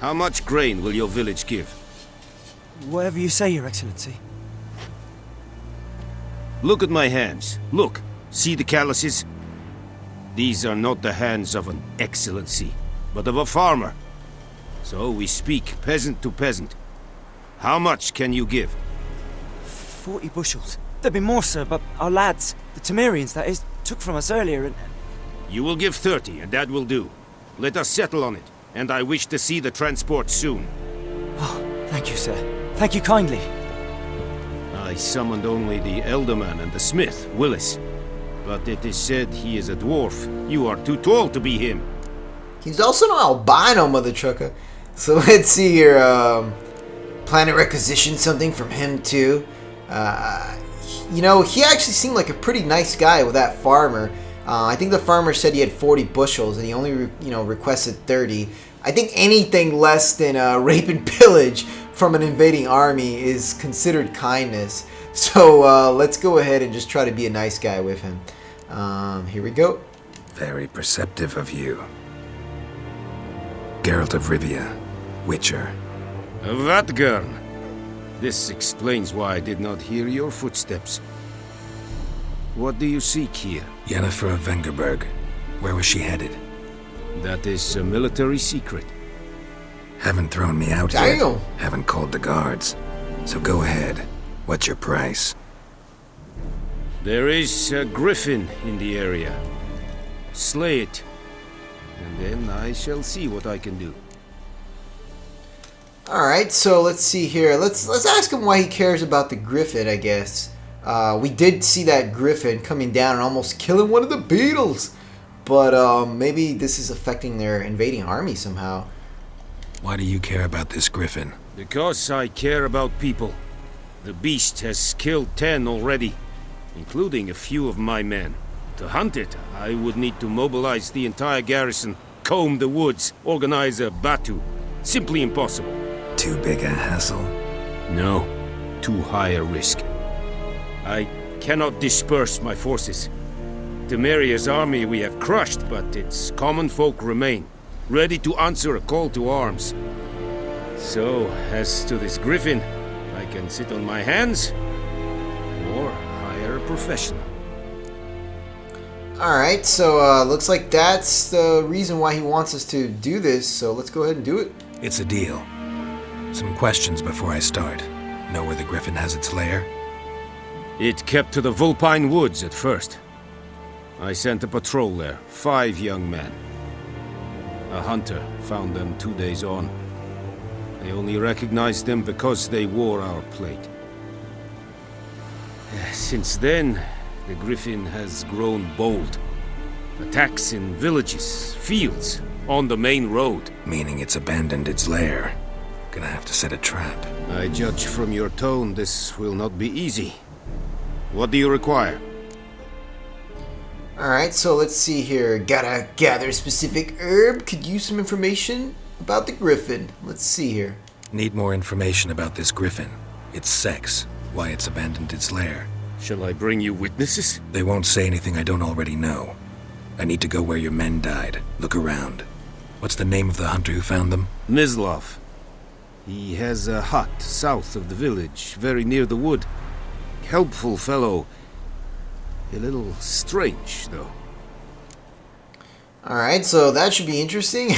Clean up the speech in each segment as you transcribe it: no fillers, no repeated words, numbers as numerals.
How much grain will your village give? Whatever you say, Your Excellency. Look at my hands. Look. See the calluses? These are not the hands of an excellency, but of a farmer. So we speak peasant to peasant. How much can you give? 40 bushels. There'd be more, sir, but our lads, the Temerians, that is, took from us earlier and... You will give 30, and that will do. Let us settle on it, and I wish to see the transport soon. Oh, thank you, sir. Thank you kindly. I summoned only the Elderman and the smith, Willis. But it is said he is a dwarf. You are too tall to be him. He's also an albino, mother trucker. So let's see here. Planet requisition something from him too. You know, he actually seemed like a pretty nice guy with that farmer. I think the farmer said he had 40 bushels and he only requested 30. I think anything less than rape and pillage from an invading army is considered kindness. So let's go ahead and just try to be a nice guy with him. Here we go. Very perceptive of you. Geralt of Rivia, Witcher. Vatgern. This explains why I did not hear your footsteps. What do you seek here? Yennefer of Vengerberg. Where was she headed? That is a military secret. Haven't thrown me out Damn. yet. Haven't called the guards. So go ahead. What's your price? There is a griffin in the area. Slay it, and then I shall see what I can do. Alright, so let's see here. Let's ask him why he cares about the griffin, I guess. We did see that griffin coming down and almost killing one of the beetles. But maybe this is affecting their invading army somehow. Why do you care about this griffin? Because I care about people. The beast has killed 10 already, including a few of my men. To hunt it, I would need to mobilize the entire garrison, comb the woods, organize a batu. Simply impossible. Too big a hassle? No, too high a risk. I cannot disperse my forces. Temeria's army we have crushed, but its common folk remain, ready to answer a call to arms. So, as to this griffin, I can sit on my hands, or hire a professional. Alright, so looks like that's the reason why he wants us to do this, so let's go ahead and do it. It's a deal. Some questions before I start. Know where the griffin has its lair? It kept to the Vulpine Woods at first. I sent a patrol there, 5 young men. A hunter found them 2 days on. I only recognized them because they wore our plate. Since then, the griffin has grown bold. Attacks in villages, fields, on the main road. Meaning it's abandoned its lair. Gonna have to set a trap. I judge from your tone this will not be easy. What do you require? Alright, so let's see here. Gotta gather a specific herb. Could use some information about the griffin. Let's see here. Need more information about this griffin. Its sex. Why it's abandoned its lair. Shall I bring you witnesses? They won't say anything I don't already know. I need to go where your men died. Look around. What's the name of the hunter who found them? Mislav. He has a hut south of the village, very near the wood. Helpful fellow. A little strange, though. Alright, so that should be interesting.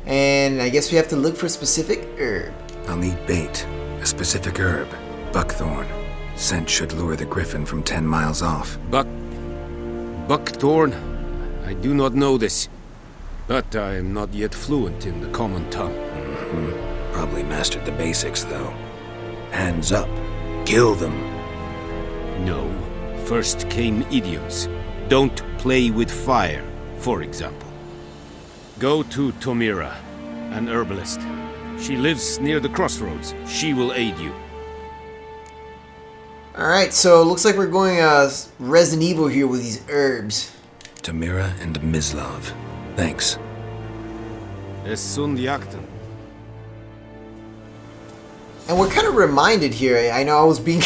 And I guess we have to look for a specific herb. I'll need bait. A specific herb. Buckthorn. Scent should lure the griffin from 10 miles off. Buckthorn? I do not know this. But I am not yet fluent in the common tongue. Probably mastered the basics, though. Hands up. Kill them. No. First came idioms. Don't play with fire, for example. Go to Tomira, an herbalist. She lives near the crossroads. She will aid you. Alright, so it looks like we're going Resident Evil here with these herbs. Tamira and Mislav. Thanks. Es sunt jakten. And we're kind of reminded here. I know I was being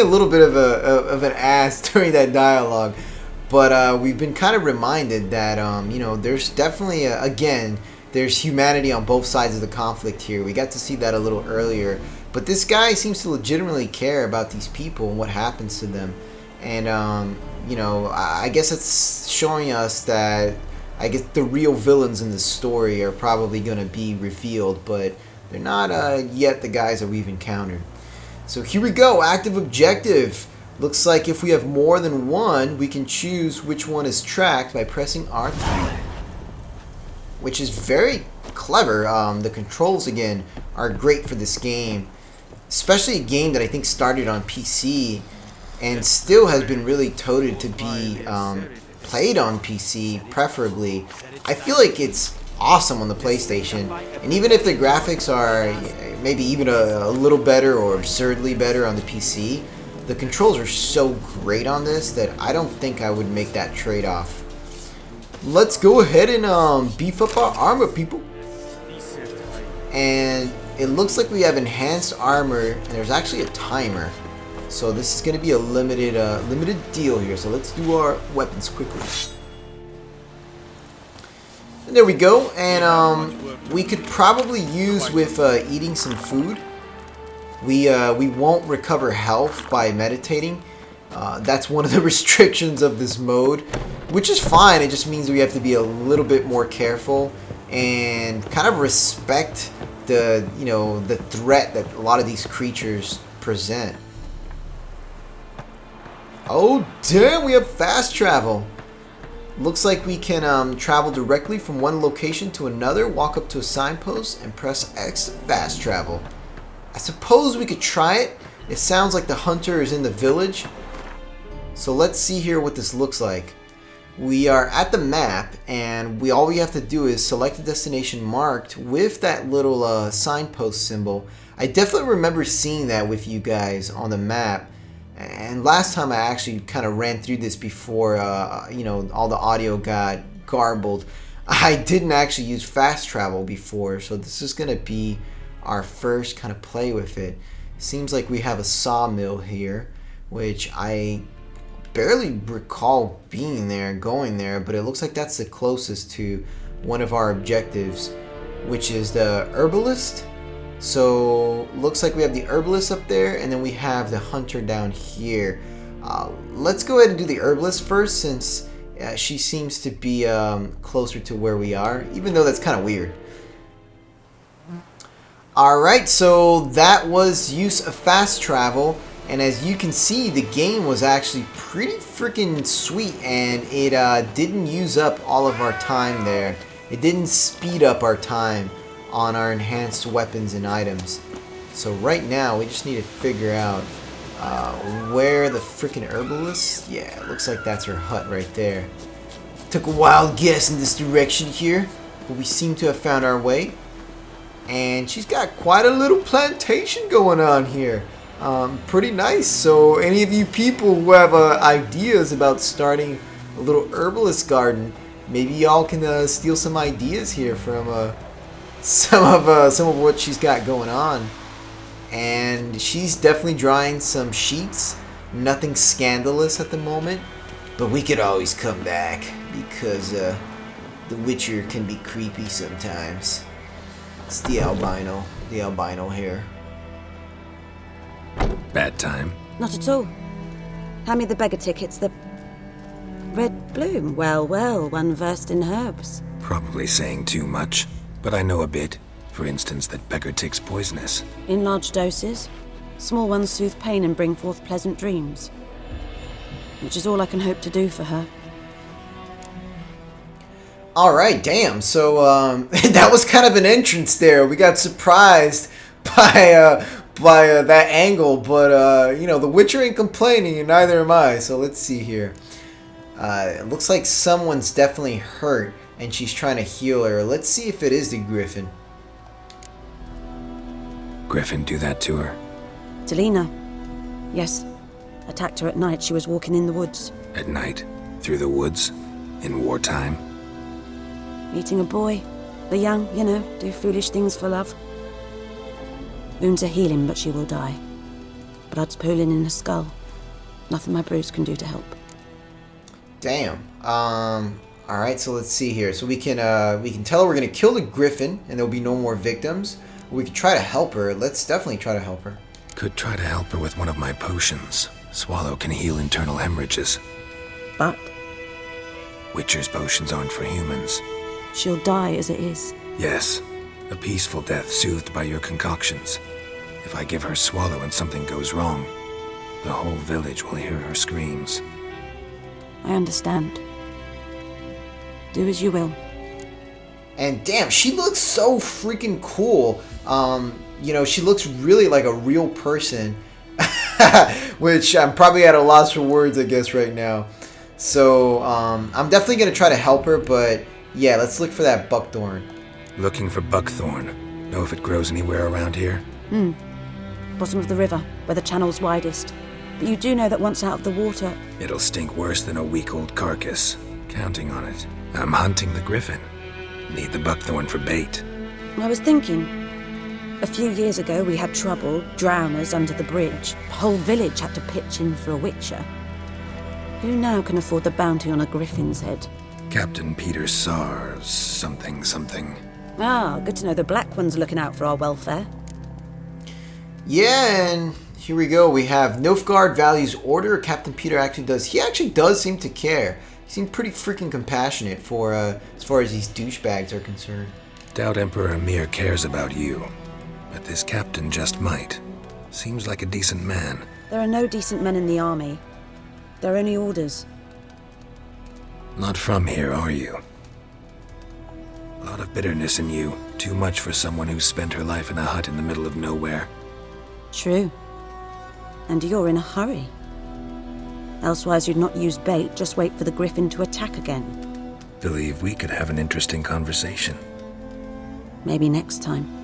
a little bit of an ass during that dialogue, but we've been kind of reminded that there's definitely again there's humanity on both sides of the conflict here. We got to see that a little earlier. But this guy seems to legitimately care about these people and what happens to them. And, you know, I guess it's showing us that, I guess the real villains in this story are probably going to be revealed, but they're not yet the guys that we've encountered. So here we go, active objective. Looks like if we have more than one, we can choose which one is tracked by pressing R3. Which is very clever. The controls, again, are great for this game. Especially a game that I think started on PC and still has been really touted to be played on PC, preferably. I feel like it's awesome on the PlayStation. And even if the graphics are maybe even a little better or absurdly better on the PC, the controls are so great on this that I don't think I would make that trade-off. Let's go ahead and beef up our armor, people. And it looks like we have enhanced armor, and there's actually a timer. So this is going to be a limited deal here. So let's do our weapons quickly. And there we go. And we could probably use with eating some food. We won't recover health by meditating. That's one of the restrictions of this mode, which is fine. It just means we have to be a little bit more careful and kind of respect the, you know, the threat that a lot of these creatures present. Oh damn, we have fast travel. Looks like we can travel directly from one location to another, walk up to a signpost, and press X to fast travel. I suppose we could try it. It sounds like the hunter is in the village. So let's see here what this looks like. We are at the map, and all we have to do is select a destination marked with that little signpost symbol. I definitely remember seeing that with you guys on the map. And last time I actually kind of ran through this before, you know, all the audio got garbled. I didn't actually use fast travel before, so this is going to be our first kind of play with it. Seems like we have a sawmill here, which I barely recall being there, going there, but it looks like that's the closest to one of our objectives, which is the herbalist. So looks like we have the herbalist up there, and then we have the hunter down here. Let's go ahead and do the herbalist first, since she seems to be closer to where we are, even though that's kind of weird. Alright, so that was use of fast travel. And as you can see, the game was actually pretty freaking sweet, and it didn't use up all of our time there. It didn't speed up our time on our enhanced weapons and items. So right now, we just need to figure out where the freaking herbalist. Yeah, it looks like that's her hut right there. Took a wild guess in this direction here, but we seem to have found our way. And she's got quite a little plantation going on here. Pretty nice. So any of you people who have ideas about starting a little herbalist garden, maybe y'all can steal some ideas here from some of what she's got going on. And she's definitely drying some sheets. Nothing scandalous at the moment, but we could always come back because the Witcher can be creepy sometimes. It's the albino hair. Bad time? Not at all. Hand me the beggar tickets, the red bloom. Well, one versed in herbs. Probably saying too much, but I know a bit. For instance, that beggar tick's poisonous. In large doses. Small ones soothe pain and bring forth pleasant dreams. Which is all I can hope to do for her. Alright, damn. So, that was kind of an entrance there. We got surprised by that angle, but you know, the Witcher ain't complaining, and neither am I. So let's see here. It looks like someone's definitely hurt, and she's trying to heal her. Let's see if it is the Griffin. Griffin do that to her? Delina. Yes. Attacked her at night. She was walking in the woods. At night? Through the woods? In wartime? Meeting a boy. The young, you know, do foolish things for love. Wounds are healing, but she will die. Blood's pooling in her skull. Nothing my bruise can do to help. Damn. All right, so let's see here. So we can tell her we're gonna kill the griffin, and there'll be no more victims. We could try to help her. Let's definitely try to help her. Could try to help her with one of my potions. Swallow can heal internal hemorrhages. But Witcher's potions aren't for humans. she'll die as it is. Yes, a peaceful death soothed by your concoctions. If I give her Swallow and something goes wrong, the whole village will hear her screams. I understand. Do as you will. And damn, she looks so freaking cool. You know, she looks really like a real person. Which I'm probably at a loss for words, I guess, right now. So, I'm definitely going to try to help her, but yeah, let's look for that buckthorn. Looking for buckthorn. Know if it grows anywhere around here? Bottom of the river, where the channel's widest. But you do know that once out of the water... It'll stink worse than a week-old carcass. Counting on it. I'm hunting the griffin. Need the buckthorn for bait. I was thinking, a few years ago we had trouble, drowners under the bridge. The whole village had to pitch in for a witcher. Who now can afford the bounty on a griffin's head? Captain Peter Sars, something. Ah, good to know the Black One's looking out for our welfare. Yeah, and here we go. We have Nilfgaard values order. Captain Peter actually does. He actually does seem to care. He seemed pretty freaking compassionate for as far as these douchebags are concerned. Doubt Emperor Emir cares about you. But this captain just might. Seems like a decent man. There are no decent men in the army. They're only orders. Not from here, are you? A lot of bitterness in you. Too much for someone who's spent her life in a hut in the middle of nowhere. True. And you're in a hurry. Elsewise you'd not use bait, just wait for the griffin to attack again. Believe we could have an interesting conversation. Maybe next time.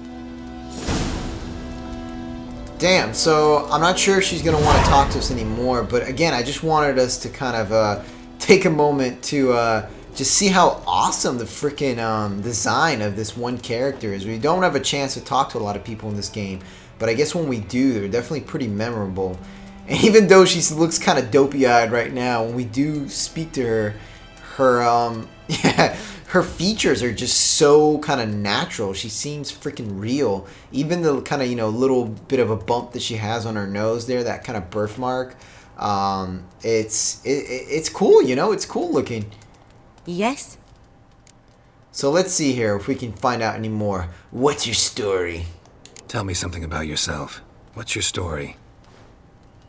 Damn, so I'm not sure if she's going to want to talk to us anymore, but again, I just wanted us to kind of take a moment to just see how awesome the freaking design of this one character is. We don't have a chance to talk to a lot of people in this game, but I guess when we do, they're definitely pretty memorable. And even though she looks kind of dopey-eyed right now, when we do speak to her, yeah, her features are just so kind of natural. She seems freaking real. Even the kind of, you know, little bit of a bump that she has on her nose there, that kind of birthmark, it's cool, you know, it's cool looking. Yes? So let's see here if we can find out any more. What's your story? Tell me something about yourself. What's your story?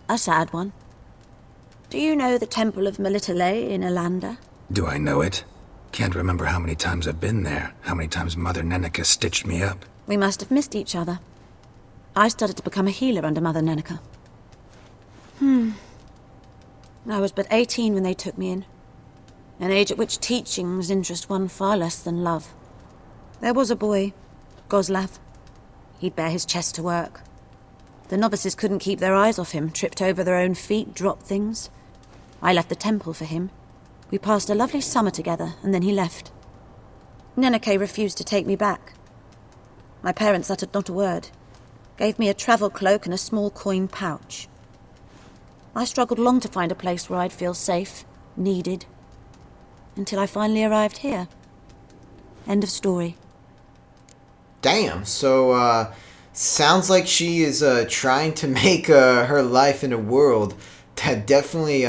A sad one. Do you know the Temple of Melitele in Alanda? Do I know it? Can't remember how many times I've been there, how many times Mother Neneka stitched me up. We must have missed each other. I started to become a healer under Mother Neneka. I was but 18 when they took me in. An age at which teachings interest one far less than love. There was a boy, Goslav. He'd bare his chest to work. The novices couldn't keep their eyes off him, tripped over their own feet, dropped things. I left the temple for him. We passed a lovely summer together, and then he left. Neneke refused to take me back. My parents uttered not a word, gave me a travel cloak and a small coin pouch. I struggled long to find a place where I'd feel safe, needed, until I finally arrived here. End of story. Damn, so, sounds like she is trying to make her life in a world that definitely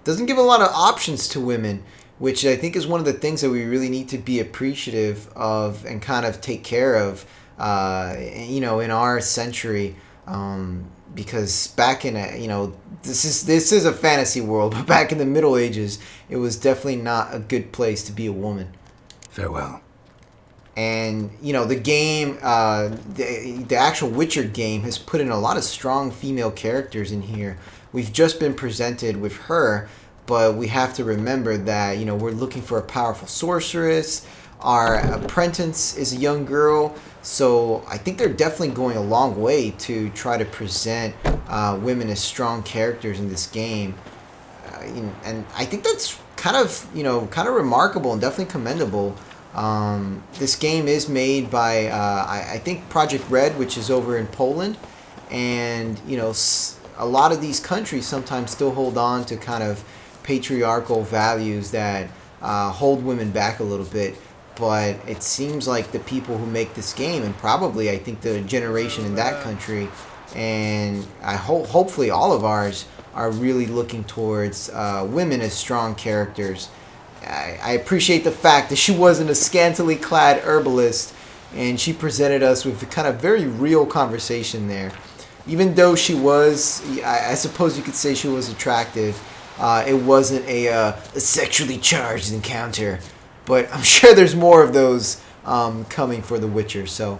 doesn't give a lot of options to women, which I think is one of the things that we really need to be appreciative of and kind of take care of, you know, in our century. Because back in this is a fantasy world, but back in the Middle Ages, it was definitely not a good place to be a woman. Farewell. And, you know, the game, the actual Witcher game has put in a lot of strong female characters in here. We've just been presented with her, but we have to remember that, you know, we're looking for a powerful sorceress. Our apprentice is a young girl. So I think they're definitely going a long way to try to present women as strong characters in this game. And I think that's kind of remarkable and definitely commendable. This game is made by, I think, Project Red, which is over in Poland. And, you know, a lot of these countries sometimes still hold on to kind of patriarchal values that hold women back a little bit. But it seems like the people who make this game, and probably I think the generation in that country, and I hopefully all of ours, are really looking towards women as strong characters. I appreciate the fact that she wasn't a scantily clad herbalist, and she presented us with a kind of very real conversation there. Even though she was, I suppose you could say she was attractive, it wasn't a sexually charged encounter. But I'm sure there's more of those coming for The Witcher, so